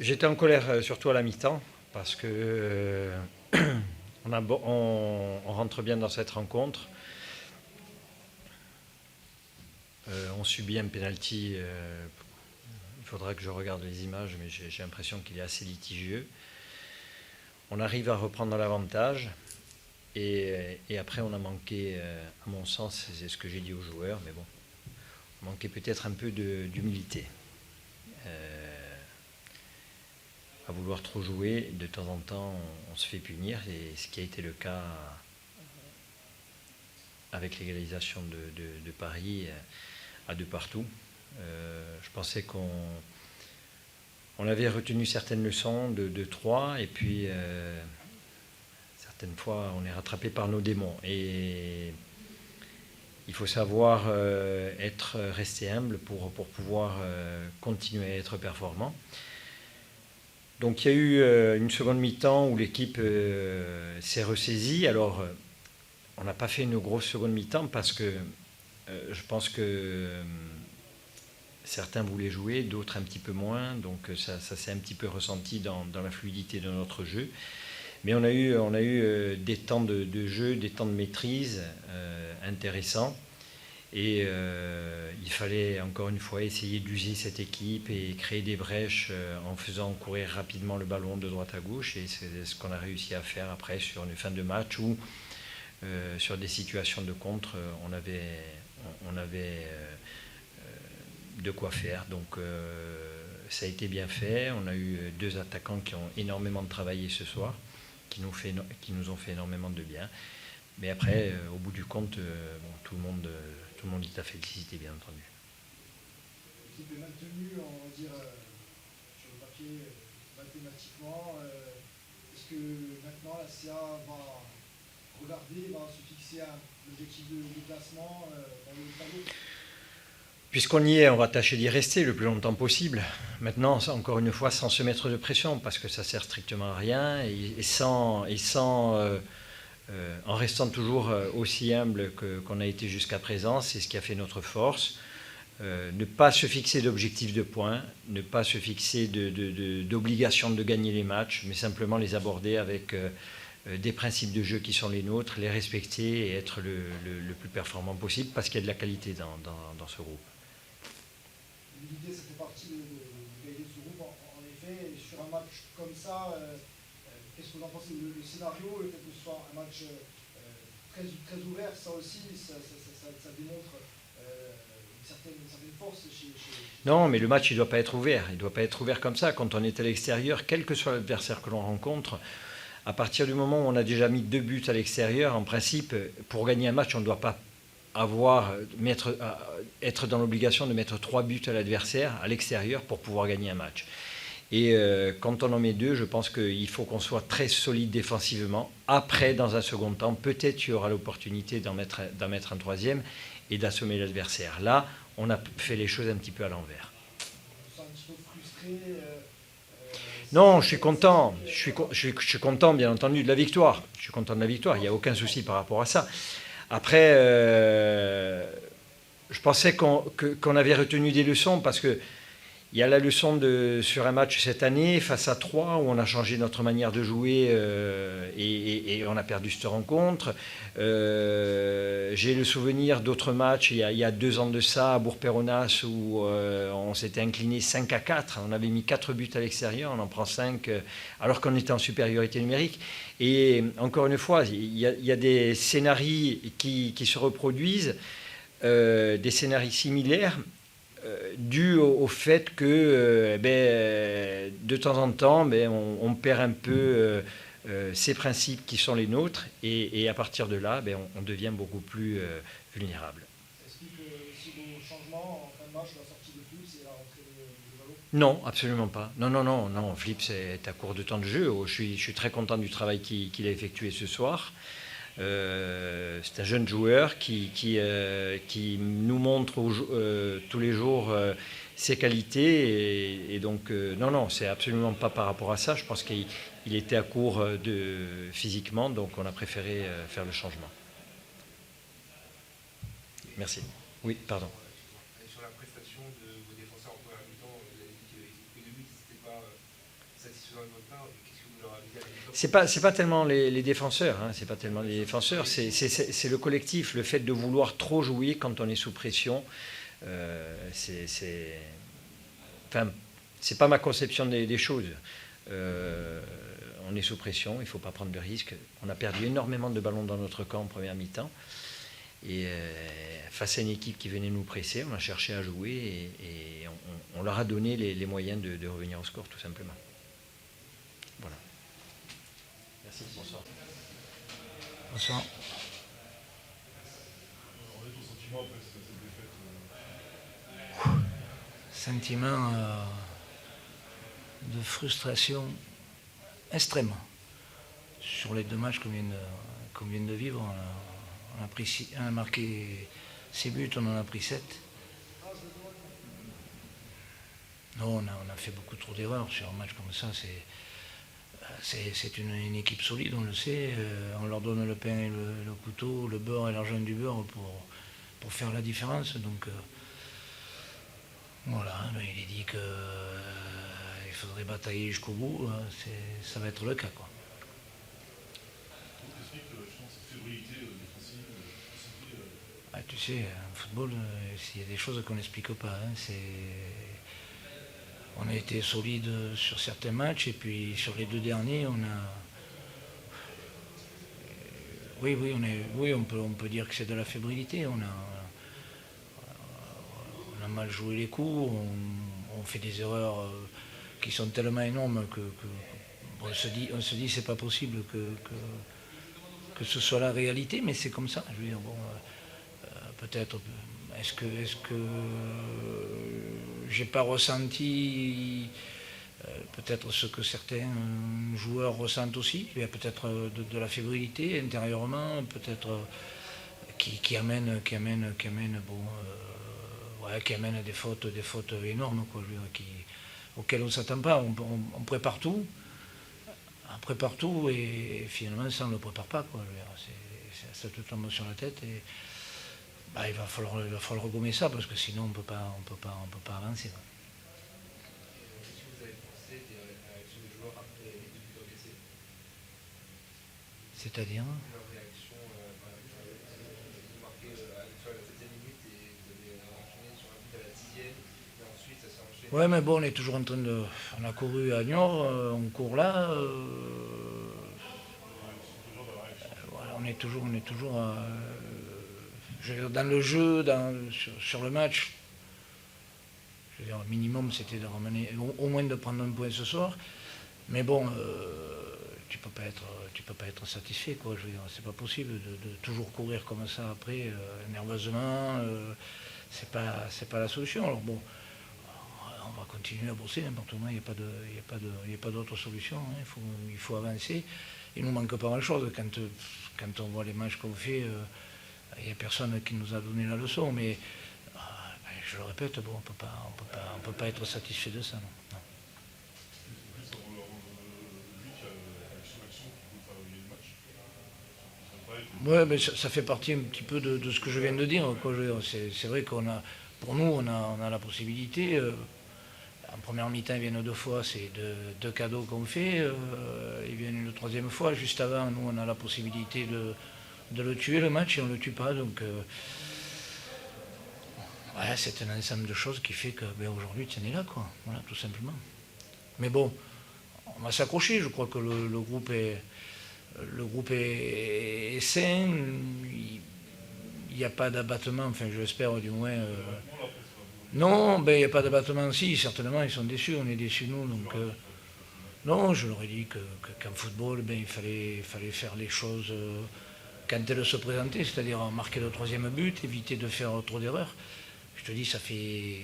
J'étais en colère surtout à la mi-temps parce que on rentre bien dans cette rencontre. On subit un penalty. Il faudra que je regarde les images, mais j'ai l'impression qu'il est assez litigieux. On arrive à reprendre l'avantage et après on a manqué, à mon sens, c'est ce que j'ai dit aux joueurs, mais bon, on manquait peut-être un peu d'humilité. À vouloir trop jouer, de temps en temps on se fait punir, et ce qui a été le cas avec l'égalisation de Paris à deux partout. Je pensais qu'on avait retenu certaines leçons de 3 et puis certaines fois on est rattrapé par nos démons. Et il faut savoir rester humble pour pouvoir continuer à être performant. Donc il y a eu une seconde mi-temps où l'équipe s'est ressaisie. Alors on n'a pas fait une grosse seconde mi-temps parce que je pense que certains voulaient jouer, d'autres un petit peu moins. Donc ça s'est un petit peu ressenti dans la fluidité de notre jeu. Mais on a eu des temps de jeu, des temps de maîtrise intéressants. Et il fallait encore une fois essayer d'user cette équipe et créer des brèches en faisant courir rapidement le ballon de droite à gauche. Et c'est ce qu'on a réussi à faire après sur une fin de match où, sur des situations de contre, on avait de quoi faire. Donc ça a été bien fait. On a eu deux attaquants qui ont énormément travaillé ce soir, qui nous ont fait énormément de bien. Mais après, au bout du compte, tout le monde est à féliciter, bien entendu. L'équipe est maintenue, on va dire, sur le papier, mathématiquement. Est-ce que maintenant la CA va se fixer un objectif de classement dans le tableau? Puisqu'on y est, on va tâcher d'y rester le plus longtemps possible. Maintenant, encore une fois, sans se mettre de pression, parce que ça sert strictement à rien, en restant toujours aussi humble qu'on a été jusqu'à présent. C'est ce qui a fait notre force. Ne pas se fixer d'objectifs de points, ne pas se fixer d'obligation de gagner les matchs, mais simplement les aborder avec des principes de jeu qui sont les nôtres, les respecter et être le plus performant possible, parce qu'il y a de la qualité dans ce groupe. L'idée, ça fait partie de gagner ce groupe, en effet. Et sur un match comme ça, qu'est-ce que vous en pensez? Le scénario, le fait que ce soit un match très ouvert, ça aussi, ça démontre une certaine force chez... Non, mais le match, il ne doit pas être ouvert. Il ne doit pas être ouvert comme ça. Quand on est à l'extérieur, quel que soit l'adversaire que l'on rencontre, à partir du moment où on a déjà mis 2 buts à l'extérieur, en principe, pour gagner un match, on ne doit pas être dans l'obligation de mettre 3 buts à l'adversaire à l'extérieur pour pouvoir gagner un match. Et quand on en met 2, je pense qu'il faut qu'on soit très solide défensivement. Après, dans un second temps, peut-être il y aura l'opportunité d'en mettre un troisième et d'assommer l'adversaire. Là, on a fait les choses un petit peu à l'envers. Vous êtes un petit peu frustré Non, je suis content. Je suis content, bien entendu, de la victoire. Je suis content de la victoire. Il n'y a aucun souci par rapport à ça. Après, je pensais qu'on avait retenu des leçons parce que il y a la leçon sur un match cette année face à 3 où on a changé notre manière de jouer et on a perdu cette rencontre. J'ai le souvenir d'autres matchs il y a 2 ans de ça à Bourg-Péronas où on s'était incliné 5-4. On avait mis 4 buts à l'extérieur, on en prend 5 alors qu'on était en supériorité numérique. Et encore une fois, il y a des scénarios qui se reproduisent, des scénarios similaires, dû au fait que de temps en temps, on perd un peu ces principes qui sont les nôtres, et à partir de là, on devient beaucoup plus vulnérable. Ça explique aussi vos changements en fin de match, la sortie de Flips et la rentrée de Valo? Non, absolument pas. Non. Flips est à court de temps de jeu. Je suis très content du travail qu'il a effectué ce soir. C'est un jeune joueur qui nous montre tous les jours ses qualités. Et donc, non, c'est absolument pas par rapport à ça. Je pense qu'il était à court physiquement, donc on a préféré faire le changement. Merci. Oui, pardon. Sur la prestation de vos défenseurs en première mi-temps, vous avez dit que les 2 buts, c'était pas satisfaisant de votre part, qu'est-ce que vous leur avez dit à l'époque? C'est pas tellement les défenseurs, hein, c'est pas tellement les défenseurs, c'est le collectif, le fait de vouloir trop jouer quand on est sous pression. Enfin, c'est pas ma conception des choses. On est sous pression, il ne faut pas prendre de risques. On a perdu énormément de ballons dans notre camp en première mi-temps. Et face à une équipe qui venait nous presser, on a cherché à jouer et on leur a donné les moyens de revenir au score, tout simplement. Voilà. Merci, bonsoir. Bonsoir. On est au sentiment après cette défaite. Sentiment de frustration extrême. Sur les 2 matchs qu'on vient de vivre, on a marqué 6 buts, on en a pris 7. Non, on a fait beaucoup trop d'erreurs sur un match comme ça. C'est une équipe solide, on le sait. On leur donne le pain et le couteau, le beurre et l'argent du beurre pour faire la différence. Donc voilà, il est dit qu'il faudrait batailler jusqu'au bout. Ça va être le cas, quoi. Qu'est-ce qui explique, je pense, cette fébrilité défensive, Tu sais, en football, il y a des choses qu'on n'explique pas. On a été solide sur certains matchs et puis sur les 2 derniers, on a. Oui, on peut dire que c'est de la fébrilité. On a mal joué les coups, on fait des erreurs qui sont tellement énormes que on se dit c'est pas possible que ce soit la réalité, mais c'est comme ça. Je veux dire, bon, peut-être, est-ce que j'ai pas ressenti peut-être ce que certains joueurs ressentent aussi, il y a peut-être de la fébrilité intérieurement, peut-être qui amène des fautes énormes, quoi, je veux dire, auxquelles on ne s'attend pas. On prépare tout. On prépare tout et finalement ça on ne le prépare pas, quoi. Ça te tombe sur la tête et il va falloir gommer ça parce que sinon on peut pas avancer, quoi. Qu'est-ce que vous avez pensé des réactions des joueurs après les 2 buts encaissés? C'est-à-dire Leur réaction, vous marquez sur la 7e minute et vous avez enchaîné sur un but à la 10e et ensuite ça s'est enchaîné. Ouais, mais bon, on est toujours en train de. On a couru à Niort, on court là. Voilà, on est toujours je veux dire, dans le jeu, sur le match. Je veux dire, le minimum, c'était de ramener, au moins de prendre un point ce soir. Mais bon, tu peux pas être satisfait, quoi. Je veux dire, c'est pas possible de toujours courir comme ça après, nerveusement. C'est pas la solution. Alors bon. On va continuer à bosser n'importe comment, il n'y a pas d'autre solution, hein. Il faut avancer. Il ne nous manque pas grand-chose. Quand on voit les matchs qu'on fait, il n'y a personne qui nous a donné la leçon, mais je le répète, bon, on peut pas être satisfait de ça. Non. en plus, avant le but, il y a l'action qui peut favoriser le match. Ouais, mais ça fait partie un petit peu de ce que je viens de dire, quoi. C'est vrai pour nous, on a la possibilité. En première mi-temps, ils viennent 2 fois, c'est 2 cadeaux qu'on fait. Ils viennent une 3e fois. Juste avant, nous, on a la possibilité de le tuer, le match, et on ne le tue pas. Donc, c'est un ensemble de choses qui fait que aujourd'hui, tu en es là, quoi. Voilà, tout simplement. Mais bon, on va s'accrocher. Je crois que le groupe est sain. Il n'y a pas d'abattement, enfin, j'espère du moins. Non, il n'y a pas d'abattement. Si, certainement, ils sont déçus, on est déçus nous. Donc, non, je leur ai dit qu'en football, il fallait faire les choses quand elles se présentaient, c'est-à-dire marquer le 3e but, éviter de faire trop d'erreurs. Je te dis,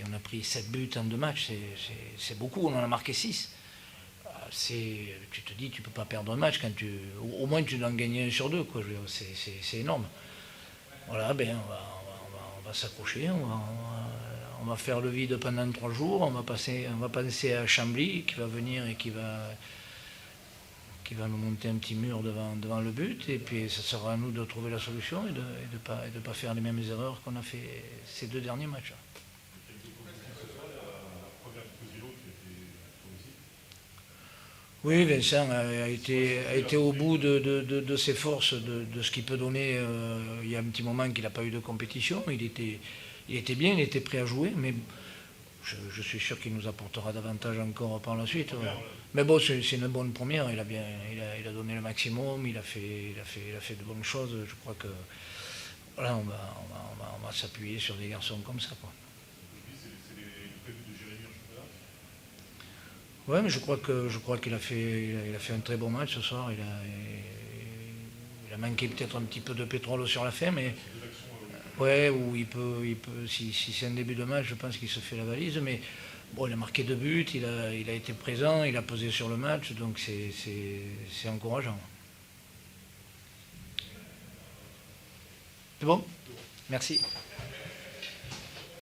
on a pris 7 buts en 2 matchs, c'est beaucoup, on en a marqué 6. Tu te dis, tu ne peux pas perdre un match, au moins tu dois en gagner 1 sur 2, quoi. C'est énorme. Voilà, on va s'accrocher, on va faire le vide pendant 3 jours, on va penser à Chambly qui va venir et qui va nous monter un petit mur devant le but, et puis ça sera à nous de trouver la solution et de pas faire les mêmes erreurs qu'on a fait ces 2 derniers matchs. La première du Cosilo qui a été positive. Oui, Vincent a été au bout de ses forces, de ce qu'il peut donner. Il y a un petit moment qu'il n'a pas eu de compétition. Il était bien, il était prêt à jouer, mais je suis sûr qu'il nous apportera davantage encore par la suite. Ouais. Mais bon, c'est une bonne première. Il a donné le maximum. Il a fait de bonnes choses. Je crois que voilà, on va s'appuyer sur des garçons comme ça, quoi. C'est le prévu de Jérémy en championnat. Ouais, mais je crois qu'il a fait un très bon match ce soir. Il a manqué peut-être un petit peu de pétrole sur la fin, mais ouais, où il peut, si c'est un début de match, je pense qu'il se fait la valise, mais bon, il a marqué 2 buts, il a été présent, il a pesé sur le match, donc c'est encourageant. C'est bon ? Merci.